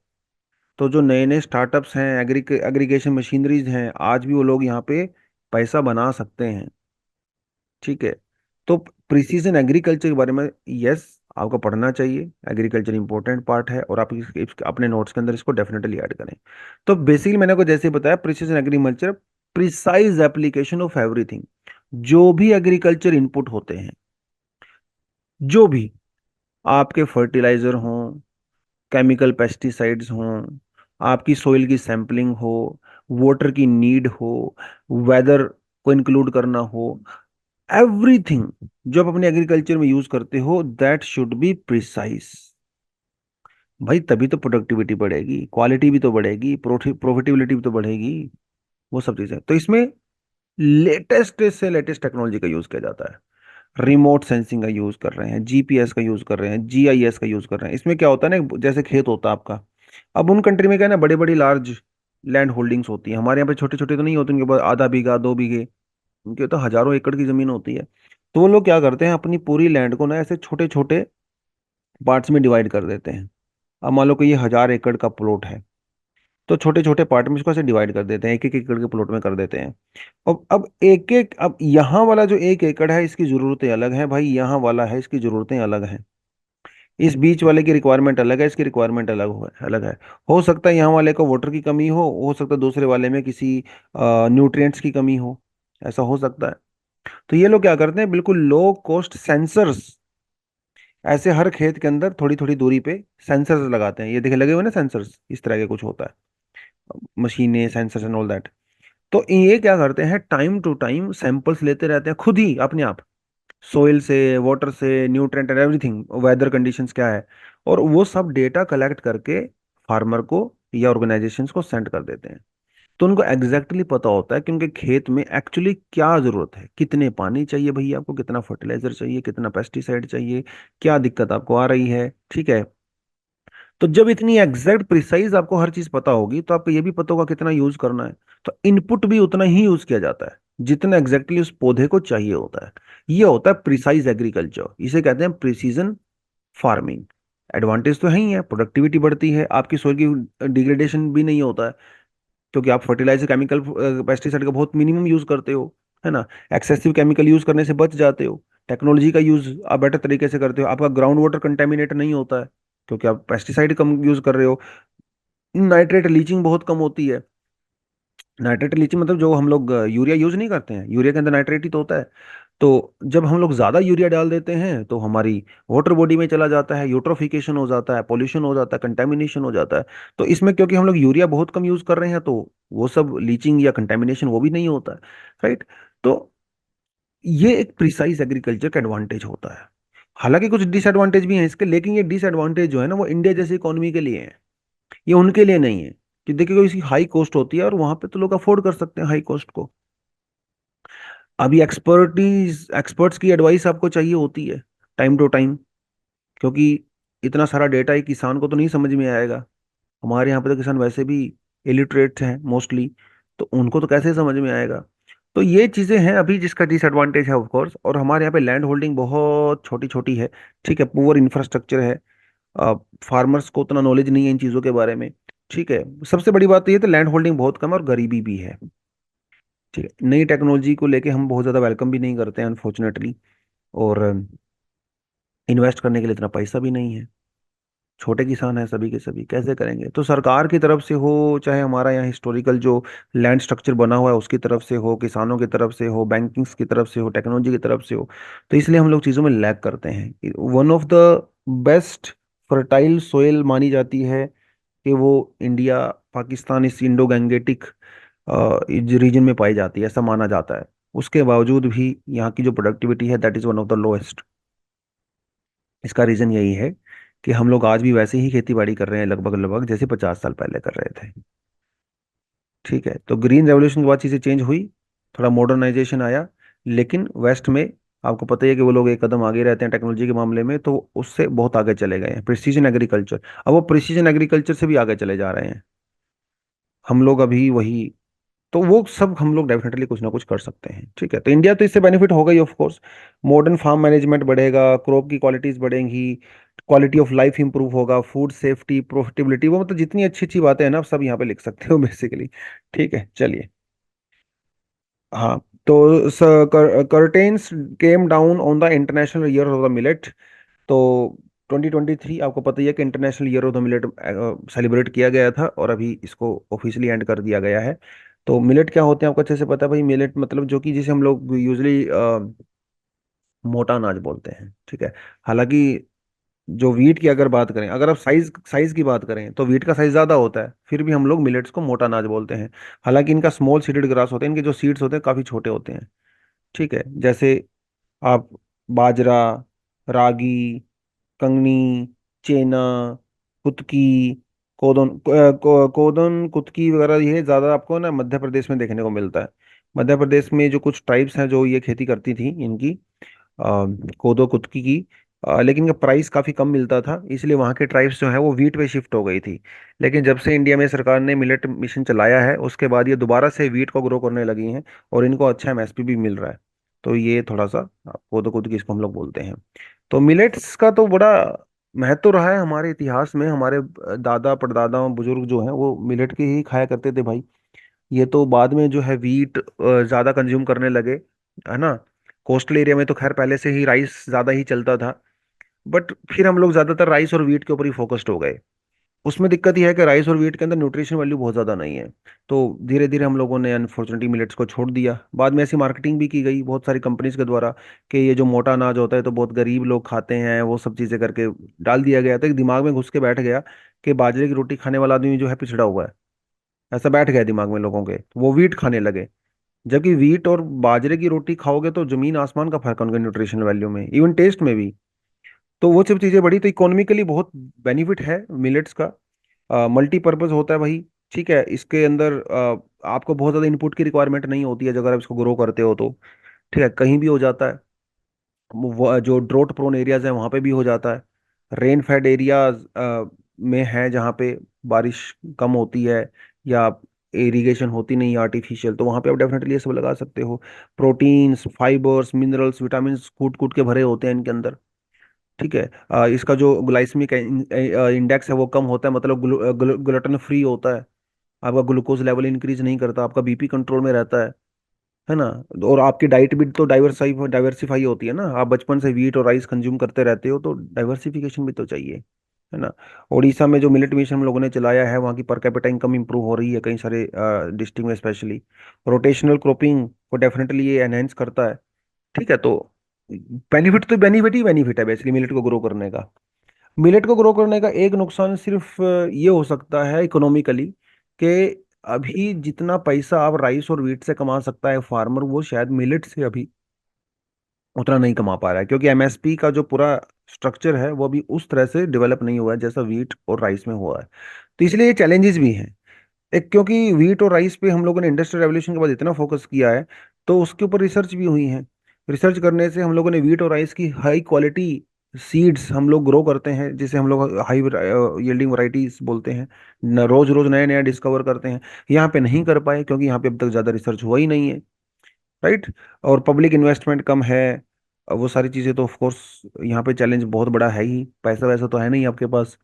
तो जो नए नए स्टार्टअप्स हैं, एग्रीगेशन मशीनरीज हैं, आज भी वो लोग यहाँ पे पैसा बना सकते हैं। ठीक है, तो प्रिसीजन एग्रीकल्चर के बारे में, यस, आपको पढ़ना चाहिए। एग्रीकल्चर इंपॉर्टेंट पार्ट है, और आप अपने नोट्स के अंदर इसको डेफिनेटली ऐड करें। तो बेसिकली मैंने आपको जैसे बताया, precision agriculture precise application of everything. जो भी एग्रीकल्चर इनपुट होते हैं, जो भी आपके फर्टिलाइजर हों, केमिकल पेस्टिसाइड्स हों, आपकी सोइल की सैंपलिंग हो, वाटर की नीड हो, वेदर को इंक्लूड करना हो, एवरीथिंग जो आप अपने एग्रीकल्चर में यूज करते हो, दैट शुड बी प्रिसाइज। भाई तभी तो प्रोडक्टिविटी बढ़ेगी, क्वालिटी भी तो बढ़ेगी, प्रॉफिटेबिलिटी भी तो बढ़ेगी, वो सब चीजें। तो इसमें लेटेस्ट से लेटेस्ट टेक्नोलॉजी का यूज किया जाता है। रिमोट सेंसिंग का यूज कर रहे हैं, जीपीएस का यूज कर रहे हैं, जीआईएस का यूज कर रहे हैं। इसमें क्या होता है ना, जैसे खेत होता है आपका, अब उन कंट्री में क्या है ना, बड़ी बड़ी लार्ज लैंड होल्डिंग्स होती है। हमारे यहाँ पे छोटे छोटे तो नहीं होते, उनके पास आधा बीघा 2 बीघे, उनके तो हजारों एकड़ की जमीन होती है। तो वो लोग क्या करते हैं, अपनी पूरी लैंड को ना ऐसे छोटे छोटे पार्ट्स में डिवाइड कर देते हैं। अब मान लो कि ये 1000 एकड़ का प्लॉट है, तो छोटे छोटे पार्ट में इसको ऐसे डिवाइड कर देते हैं, एक एक एकड़ के प्लॉट में कर देते हैं। अब एक एक, अब यहाँ वाला जो 1 एकड़ है इसकी जरूरतें अलग हैं भाई, यहाँ वाला है इसकी जरूरतें अलग हैं, इस बीच वाले की रिक्वायरमेंट अलग है, इसकी रिक्वायरमेंट अलग है। हो सकता है यहाँ वाले को वाटर की कमी हो सकता है दूसरे वाले में किसी न्यूट्रिएंट्स की कमी हो, ऐसा हो सकता है। तो ये लोग क्या करते हैं, बिल्कुल लो कॉस्ट सेंसर्स ऐसे हर खेत के अंदर थोड़ी थोड़ी दूरी पे सेंसर्स लगाते हैं। ये देखे लगे हुए ना सेंसर्स, इस तरह के कुछ होता है, मशीनें, सेंसर्स एंड ऑल दैट। तो ये क्या करते हैं, टाइम टू टाइम सैंपल्स लेते रहते हैं खुद ही अपने आप, सोइल से, वाटर से, nutrient and everything, weather conditions क्या है, और वो सब डेटा कलेक्ट करके फार्मर को या ऑर्गेनाइजेशंस को सेंड कर देते हैं। तो उनको एग्जैक्टली पता होता है कि उनके खेत में एक्चुअली क्या जरूरत है, कितने पानी चाहिए भैया आपको, कितना फर्टिलाइजर चाहिए, कितना पेस्टिसाइड चाहिए, क्या दिक्कत आपको आ रही है, ठीक है। तो जब इतनी एग्जैक्ट प्रिसाइज आपको हर चीज पता होगी, तो आपको ये भी पता होगा कितना यूज करना है। तो इनपुट भी उतना ही यूज किया जाता है जितना एग्जैक्टली उस पौधे को चाहिए होता है। ये होता है प्रिसाइज एग्रीकल्चर, इसे कहते हैं प्रिसीजन फार्मिंग। एडवांटेज तो है ही है, प्रोडक्टिविटी बढ़ती है, आपकी सोइल की डिग्रेडेशन भी नहीं होता है, क्योंकि आप फर्टिलाइजर, केमिकल, पेस्टिसाइड का बहुत मिनिमम यूज करते हो, है ना। एक्सेसिव केमिकल यूज करने से बच जाते हो, टेक्नोलॉजी का यूज आप बेटर तरीके से करते हो, आपका ग्राउंड वाटर कंटेमिनेट नहीं होता है क्योंकि आप पेस्टिसाइड कम यूज कर रहे हो। नाइट्रेट लीचिंग बहुत कम होती है। नाइट्रेट लीचिंग मतलब जो हम लोग यूरिया यूज नहीं करते हैं, यूरिया के अंदर नाइट्रेट ही तो होता है। तो जब हम लोग ज्यादा यूरिया डाल देते हैं तो हमारी वाटर बॉडी में चला जाता है, यूट्रोफिकेशन हो जाता है, पॉल्यूशन हो जाता है, कंटेमिनेशन हो जाता है। तो इसमें क्योंकि हम लोग यूरिया बहुत कम यूज कर रहे हैं, तो वो सब लीचिंग या कंटेमिनेशन वो भी नहीं होता है, राइट। तो ये एक प्रिसाइज एग्रीकल्चर का एडवांटेज होता है। हालांकि कुछ डिसएडवांटेज भी हैं इसके, लेकिन ये डिसएडवांटेज जो है ना, वो इंडिया जैसी इकोनॉमी के लिए है, ये उनके लिए नहीं है। कि देखिए इसकी हाई कॉस्ट होती है और वहां पे तो लोग अफोर्ड कर सकते हैं हाई कॉस्ट को। अभी एक्सपर्ट्स की एडवाइस आपको चाहिए होती है टाइम टू टाइम, क्योंकि इतना सारा डेटा एक किसान को तो नहीं समझ में आएगा। हमारे यहाँ पे तो किसान वैसे भी इलिटरेट हैं मोस्टली, तो उनको तो कैसे समझ में आएगा। तो ये चीजें हैं अभी जिसका डिसएडवांटेज है ऑफ कोर्स। और हमारे यहाँ पे लैंड होल्डिंग बहुत छोटी छोटी है, ठीक है, पुअर इंफ्रास्ट्रक्चर है, फार्मर्स को उतना नॉलेज नहीं है इन चीज़ों के बारे में, ठीक है। सबसे बड़ी बात तो ये तो लैंड होल्डिंग बहुत कम है और गरीबी भी है, ठीक है। नई टेक्नोलॉजी को लेके हम बहुत ज़्यादा वेलकम भी नहीं करते हैं अनफॉर्चुनेटली, और इन्वेस्ट करने के लिए इतना पैसा भी नहीं है। छोटे किसान हैं सभी के सभी, कैसे करेंगे। तो सरकार की तरफ से हो, चाहे हमारा यहाँ हिस्टोरिकल जो लैंड स्ट्रक्चर बना हुआ है उसकी तरफ से हो, किसानों की तरफ से हो, बैंकिंग्स की तरफ से हो, टेक्नोलॉजी की तरफ से हो, तो इसलिए हम लोग चीज़ों में लैग करते हैं। One of the best fertile soil मानी जाती है कि वो इंडिया, पाकिस्तान, इस इंडो गैंगेटिक रीजन में पाई जाती है, ऐसा माना जाता है। उसके बावजूद भी यहाँ की जो प्रोडक्टिविटी है, that is one of the lowest. इसका रीजन यही है कि हम लोग आज भी वैसे ही खेती बाड़ी कर रहे हैं लगभग लगभग जैसे 50 साल पहले कर रहे थे, ठीक है। तो ग्रीन रेवोल्यूशन के बाद चीज़ें चेंज हुई, थोड़ा मॉडर्नाइजेशन आया, लेकिन वेस्ट में आपको पता ही है कि वो लोग एक कदम आगे रहते हैं टेक्नोलॉजी के मामले में, तो उससे बहुत आगे चले गए हैं प्रिसीजन एग्रीकल्चर। अब वो प्रिसीजन एग्रीकल्चर से भी आगे चले जा रहे हैं, हम लोग अभी वही। तो वो सब हम लोग डेफिनेटली कुछ ना कुछ कर सकते हैं, ठीक है। तो इंडिया तो इससे बेनिफिट होगा ही of course. Modern farm management बढ़ेगा, क्रॉप की क्वालिटीज बढ़ेंगी, क्वालिटी ऑफ लाइफ इंप्रूव होगा, फूड सेफ्टी, प्रॉफिटेबिलिटी, वो मतलब जितनी अच्छी अच्छी बातें हैं ना, आप सब यहाँ पे लिख सकते हो बेसिकली, ठीक है। चलिए, हाँ। तो curtains came down on the international year of the millet. तो 2023 आपको पता ही है कि international year of the millet celebrate किया गया था, और अभी इसको ऑफिशियली एंड कर दिया गया है। तो मिलेट क्या होते हैं आपको अच्छे से पता है भाई। मिलेट मतलब जो कि जिसे हम लोग यूजली मोटा अनाज बोलते हैं, ठीक है। हालांकि जो वीट की अगर बात करें, अगर आप साइज साइज की बात करें तो वीट का साइज ज्यादा होता है, फिर भी हम लोग मिलेट्स को मोटा अनाज बोलते हैं। हालांकि इनका स्मॉल सीडेड ग्रास होते हैं, इनके जो सीड्स होते हैं काफी छोटे होते हैं, ठीक है। जैसे आप बाजरा, रागी, कंगनी, चेना, कुतकी, कोदन कुतकी वगैरह, ये ज्यादा आपको ना मध्य प्रदेश में देखने को मिलता है। मध्य प्रदेश में जो कुछ ट्राइब्स हैं जो ये खेती करती थी इनकी, कोदो कुतकी की, लेकिन इनका प्राइस काफ़ी कम मिलता था, इसलिए वहाँ के ट्राइब्स जो है वो वीट पे शिफ्ट हो गई थी। लेकिन जब से इंडिया में सरकार ने मिलेट मिशन चलाया है उसके बाद ये दोबारा से वीट को ग्रो करने लगी हैं, और इनको अच्छा एमएसपी भी मिल रहा है। तो ये थोड़ा सा कोदो कुतकी इसको हम लोग बोलते हैं। तो मिलेट्स का तो बड़ा महत्व रहा है हमारे इतिहास में। हमारे दादा परदादा बुजुर्ग जो हैं वो मिलेट के ही खाया करते थे भाई। ये तो बाद में जो है वीट ज़्यादा कंज्यूम करने लगे, है ना। कोस्टल एरिया में तो खैर पहले से ही राइस ज़्यादा ही चलता था, बट फिर हम लोग ज़्यादातर राइस और वीट के ऊपर ही फोकस्ड हो गए। उसमें दिक्कत यह है कि राइस और वीट के अंदर न्यूट्रिशन वैल्यू बहुत ज़्यादा नहीं है। तो धीरे धीरे हम लोगों ने अनफॉर्चुनेटली मिलेट्स को छोड़ दिया। बाद में ऐसी मार्केटिंग भी की गई बहुत सारी कंपनीज के द्वारा कि ये जो मोटा अनाज होता है तो बहुत गरीब लोग खाते हैं, वो सब चीज़ें करके डाल दिया गया। तो एक दिमाग में घुस के बैठ गया कि बाजरे की रोटी खाने वाला आदमी जो है पिछड़ा हुआ है। ऐसा बैठ गया दिमाग में लोगों के, वो वीट खाने लगे। जबकि वीट और बाजरे की रोटी खाओगे तो जमीन आसमान का फर्क है उनके न्यूट्रिशन वैल्यू में, इवन टेस्ट में भी। तो वो सब चीज़ें बड़ी, तो इकोनॉमिकली बहुत बेनिफिट है मिलेट्स का। मल्टीपर्पज होता है भाई, ठीक है। इसके अंदर आपको बहुत ज़्यादा इनपुट की रिक्वायरमेंट नहीं होती है अगर आप इसको ग्रो करते हो तो, ठीक है, कहीं भी हो जाता है। जो ड्रोट प्रोन एरियाज हैं वहाँ पे भी हो जाता है। रेन फेड एरियाज में है जहाँ पे बारिश कम होती है या इरिगेशन होती नहीं आर्टिफिशियल, तो वहाँ पे आप डेफिनेटली ये सब लगा सकते हो। प्रोटीन्स, फाइबर्स, मिनरल्स, विटामिन कूट कूट के भरे होते हैं इनके अंदर, ठीक है। इसका जो ग्लाइसेमिक इंडेक्स है वो कम होता है, मतलब ग्लूटन फ्री होता है। आपका ग्लूकोज लेवल इंक्रीज नहीं करता, आपका बीपी कंट्रोल में रहता है ना। और आपकी डाइट भी तो डाइवर्सिफाई डाइवर्सिफाई होती है ना। आप बचपन से वीट और राइस कंज्यूम करते रहते हो तो डाइवर्सिफिकेशन भी तो चाहिए, है ना। उड़ीसा में जो मिलिट मिशन हम लोगों ने चलाया है वहाँ की पर कैपिटा इनकम इंप्रूव हो रही है कई सारे डिस्ट्रिक्ट में स्पेशली। रोटेशनल क्रॉपिंग को डेफिनेटली ये एनहेंस करता है, ठीक है। तो बेनिफिट तो बेनिफिट ही बेनिफिट है बेसिकली मिलेट को ग्रो करने का। मिलेट को ग्रो करने का एक नुकसान सिर्फ ये हो सकता है इकोनॉमिकली, कि अभी जितना पैसा आप राइस और वीट से कमा सकता है फार्मर, वो शायद मिलेट से अभी उतना नहीं कमा पा रहा है, क्योंकि एमएसपी का जो पूरा स्ट्रक्चर है वो अभी उस तरह से डेवलप नहीं हुआ है जैसा वीट और राइस में हुआ है। तो इसलिए ये चैलेंजेस भी हैं। एक, क्योंकि वीट और राइस पे हम लोगों ने इंडस्ट्रियल रेवोल्यूशन के बाद इतना फोकस किया है, तो उसके ऊपर रिसर्च भी हुई है। रिसर्च करने से हम लोगों ने वीट और राइस की हाई क्वालिटी सीड्स हम लोग ग्रो करते हैं, जिसे हम लोग हाई यील्डिंग वैरायटीज बोलते हैं। रोज रोज नया नया डिस्कवर करते हैं। यहाँ पे नहीं कर पाए क्योंकि यहाँ पे अब तक ज़्यादा रिसर्च हुआ ही नहीं है, राइट। और पब्लिक इन्वेस्टमेंट कम है। वो सारी चीज़ें तो ऑफ कोर्स यहाँ पे चैलेंज बहुत बड़ा है ही। पैसा वैसा तो है नहीं आपके पास,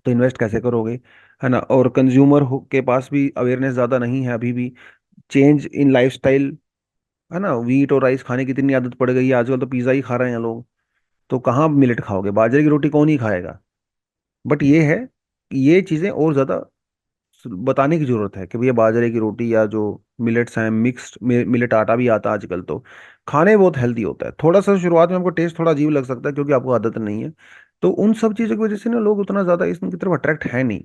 तो इन्वेस्ट कैसे करोगे, है ना। और कंज्यूमर के पास भी अवेयरनेस ज़्यादा नहीं है अभी भी। चेंज इन लाइफस्टाइल, है ना। वीट और राइस खाने की इतनी आदत पड़ गई है आजकल, तो पिज़्ज़ा ही खा रहे हैं लोग। तो कहाँ मिलेट खाओगे, बाजरे की रोटी कौन ही खाएगा। बट ये है कि ये चीज़ें और ज़्यादा बताने की जरूरत है कि भैया बाजरे की रोटी या जो मिलेट्स हैं, मिक्स्ड मिलेट आटा भी आता है आजकल, तो खाने बहुत हेल्दी होता है। थोड़ा सा शुरुआत में आपको टेस्ट थोड़ा अजीब लग सकता है क्योंकि आपको आदत नहीं है। तो उन सब चीज़ों की वजह से ना लोग उतना ज़्यादा इसकी तरफ अट्रैक्ट है नहीं,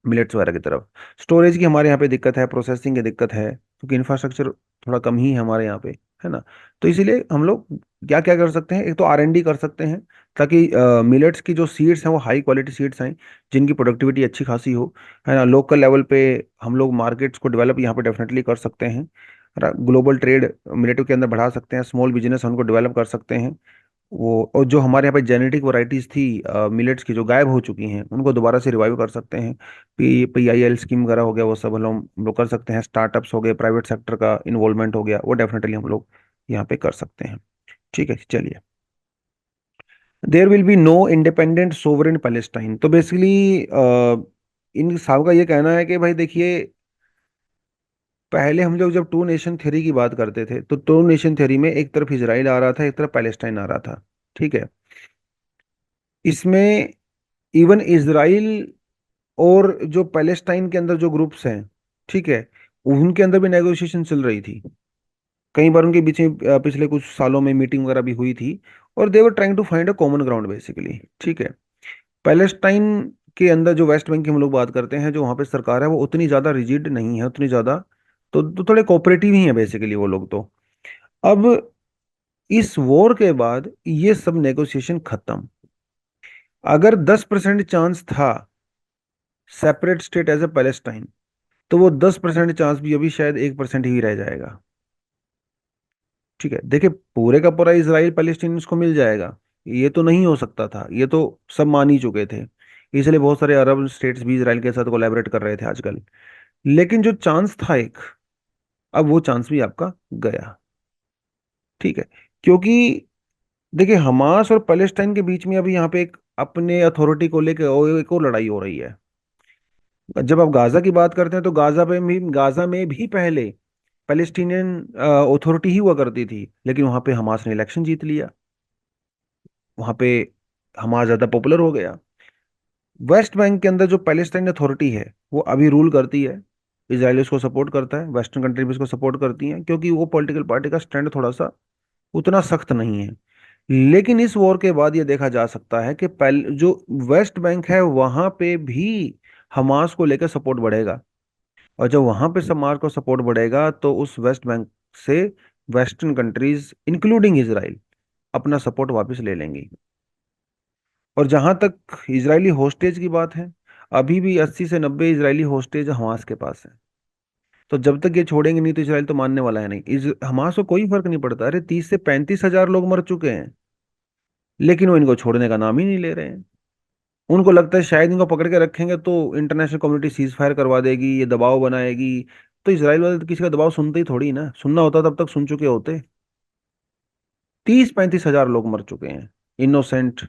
मिलेट्स वगैरह की तरफ। स्टोरेज की हमारे यहाँ पे दिक्कत है, प्रोसेसिंग की दिक्कत है, क्योंकि इंफ्रास्ट्रक्चर थोड़ा कम ही है हमारे यहाँ पे, है ना। तो इसीलिए हम लोग क्या क्या कर सकते हैं, एक तो R&D कर सकते हैं ताकि मिलेट्स की जो सीड्स हैं वो हाई क्वालिटी सीड्स हैं जिनकी प्रोडक्टिविटी अच्छी खासी हो, है ना। लोकल लेवल पे हम लोग मार्केट्स को डेवलप यहाँ पे डेफिनेटली कर सकते हैं, है ना। ग्लोबल ट्रेड मिलेट के अंदर बढ़ा सकते हैं, स्मॉल बिजनेस उनको डेवलप कर सकते हैं। वो और जो हमारे यहाँ पे जेनेटिक वैरायटीज थी मिलेट्स की जो गायब हो चुकी हैं उनको दोबारा से रिवाइव कर सकते हैं। PIL स्कीम वगैरह हो गया, वो सब हम लोग कर सकते हैं। स्टार्टअप्स हो गए, प्राइवेट सेक्टर का इन्वॉल्वमेंट हो गया, वो डेफिनेटली हम लोग यहाँ पे कर सकते हैं, ठीक है। चलिए, there will be no independent sovereign Palestine. तो बेसिकली इन साहब का ये कहना है कि भाई देखिए, पहले हम लोग जब टू नेशन थ्योरी की बात करते थे तो टू नेशन थ्योरी में एक तरफ इजराइल आ रहा था, एक तरफ पैलेस्टाइन आ रहा था, ठीक है। इसमें इवन इजराइल और जो पैलेस्टाइन के अंदर जो ग्रुप्स हैं, ठीक है, उनके अंदर भी नेगोशिएशन चल रही थी। कई बार उनके बीच में पिछले कुछ सालों में मीटिंग वगैरह भी हुई थी, और they were trying to find a common ground basically. ठीक है, पैलेस्टाइन के अंदर जो वेस्ट बैंक की हम लोग बात करते हैं, जो वहाँ पे सरकार है वो उतनी ज़्यादा रिजिड नहीं है, उतनी ज़्यादा, तो थोड़े कोऑपरेटिव ही है बेसिकली वो लोग तो। अब इस वॉर के बाद ये सब नेगोशिएशन खत्म। अगर 10% चांस था separate state as a Palestine, तो वो 10% चांस भी अभी शायद 1% ही रह जाएगा। ठीक है, देखिए, पूरे का पूरा इसराइल पैलेस्टीनियंस को मिल जाएगा ये तो नहीं हो सकता था, ये तो सब मान ही चुके थे। इसलिए बहुत सारे अरब स्टेट्स भी इसराइल के साथ कोलैबोरेट कर रहे थे आजकल। लेकिन जो चांस था एक, अब वो चांस भी आपका गया। ठीक है, क्योंकि देखिए, हमास और पैलेस्टाइन के बीच में अभी यहाँ पे एक अपने अथॉरिटी को लेकर एक और लड़ाई हो रही है। जब आप गाजा की बात करते हैं तो गाजा में भी पहले पैलेस्टीनियन अथॉरिटी ही हुआ करती थी, लेकिन वहां पे हमास ने इलेक्शन जीत लिया, वहां पे हमास ज्यादा पॉपुलर हो गया। वेस्ट बैंक के अंदर जो पैलेस्टाइन अथॉरिटी है वो अभी रूल करती है, इसराइल उसको सपोर्ट करता है, वेस्टर्न कंट्री भी उसको सपोर्ट करती हैं, क्योंकि वो पॉलिटिकल पार्टी का स्टैंड थोड़ा सा उतना सख्त नहीं है। लेकिन इस वॉर के बाद ये देखा जा सकता है कि जो वेस्ट बैंक है वहां पे भी हमास को लेकर सपोर्ट बढ़ेगा। और जब वहां पे हमास को सपोर्ट बढ़ेगा तो उस वेस्ट बैंक से वेस्टर्न कंट्रीज इंक्लूडिंग इसराइल अपना सपोर्ट वापस ले लेंगी। और जहां तक इजरायली होस्टेज की बात है, अभी भी 80 से 90 इजरायली होस्टेज हमास के पास है। तो जब तक ये छोड़ेंगे नहीं तो इसराइल तो मानने वाला है नहीं। हमास को कोई फर्क नहीं पड़ता, अरे 30 से 35 हजार लोग मर चुके हैं, लेकिन वो इनको छोड़ने का नाम ही नहीं ले रहे हैं। उनको लगता है शायद इनको पकड़ के रखेंगे तो इंटरनेशनल कम्युनिटी सीज फायर करवा देगी, ये दबाव बनाएगी। तो इसराइल वाले तो किसी का दबाव सुनते ही थोड़ी ना, सुनना होता तब तक सुन चुके होते। 30 35 हजार लोग मर चुके हैं, इनोसेंट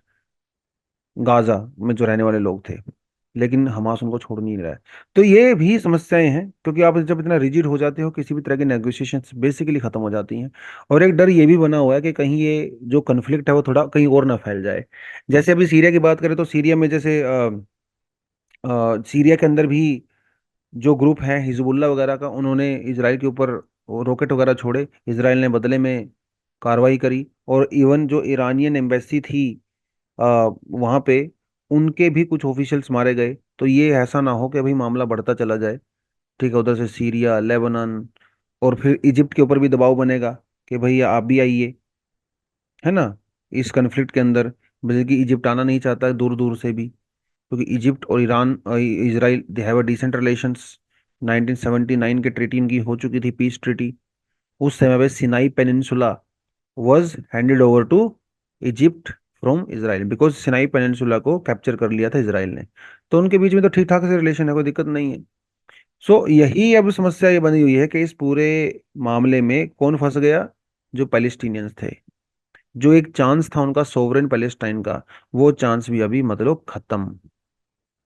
गाजा में जो रहने वाले लोग थे, लेकिन हमास उनको छोड़ नहीं रहा है। तो ये भी समस्याएं हैं, क्योंकि आप जब इतना रिजिड हो जाते हो किसी भी तरह की नेगोशिएशन बेसिकली खत्म हो जाती हैं। और एक डर ये भी बना हुआ है कि कहीं ये जो कन्फ्लिक्ट है वो थोड़ा कहीं और ना फैल जाए। जैसे अभी सीरिया की बात करें तो सीरिया में जैसे सीरिया के अंदर भी जो ग्रुप है हिजबुल्ला वगैरह का, उन्होंने इसराइल के ऊपर रॉकेट वगैरह छोड़े, इसराइल ने बदले में कार्रवाई करी। और इवन जो ईरानियन एम्बेसी थी वहाँ पे, उनके भी कुछ ऑफिशियल्स मारे गए। तो ये ऐसा ना हो कि अभी मामला बढ़ता चला जाए। ठीक है, उधर से सीरिया, लेबनान, और फिर इजिप्ट के ऊपर भी दबाव बनेगा कि भैया आप भी आइए, है ना, इस कन्फ्लिक्ट के अंदर। बल्कि इजिप्ट आना नहीं चाहता है दूर दूर से भी, क्योंकि इजिप्ट और Iran Israel they have a decent relations. 1979 के ट्रीटी इनकी हो चुकी थी, पीस ट्रीटी। उस समय पे Sinai peninsula was handed over to Egypt from Israel, because Sinai peninsula को कैप्चर कर लिया था इसराइल ने। तो उनके बीच में तो ठीक ठाक से रिलेशन है, कोई दिक्कत नहीं है। सो यही अब समस्या ये बनी हुई है कि इस पूरे मामले में कौन फंस गया? जो पैलेस्टीनियंस थे। जो एक चांस था उनका सोवरेन पैलेस्टाइन का, वो चांस भी अभी मतलब खत्म,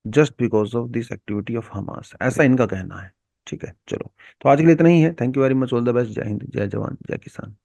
just because of this activity of Hamas, ऐसा इनका कहना है। ठीक है, चलो, तो आज के लिए इतना ही है। Thank you very much, all the best, जय हिंद, जय जवान, जय किसान।